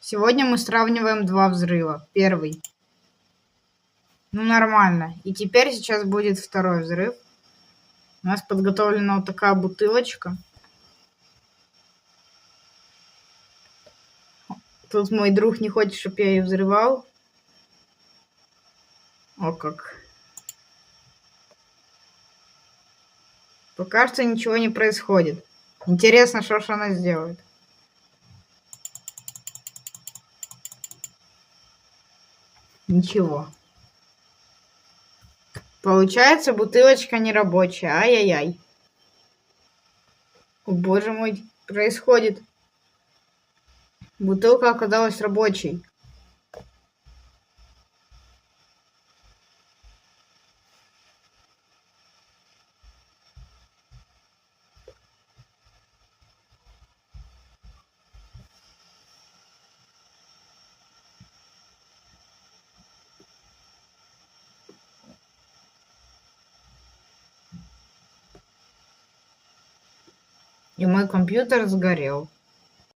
Сегодня мы сравниваем два взрыва. Первый. Ну, нормально. И теперь сейчас будет второй взрыв. У нас подготовлена вот такая бутылочка. Тут мой друг не хочет, чтобы я ее взрывал. О как. Пока что ничего не происходит. Интересно, что ж она сделает. Ничего. Получается, бутылочка не рабочая. Ай-яй-яй. О, боже мой, происходит. Бутылка оказалась рабочей. И мой компьютер сгорел.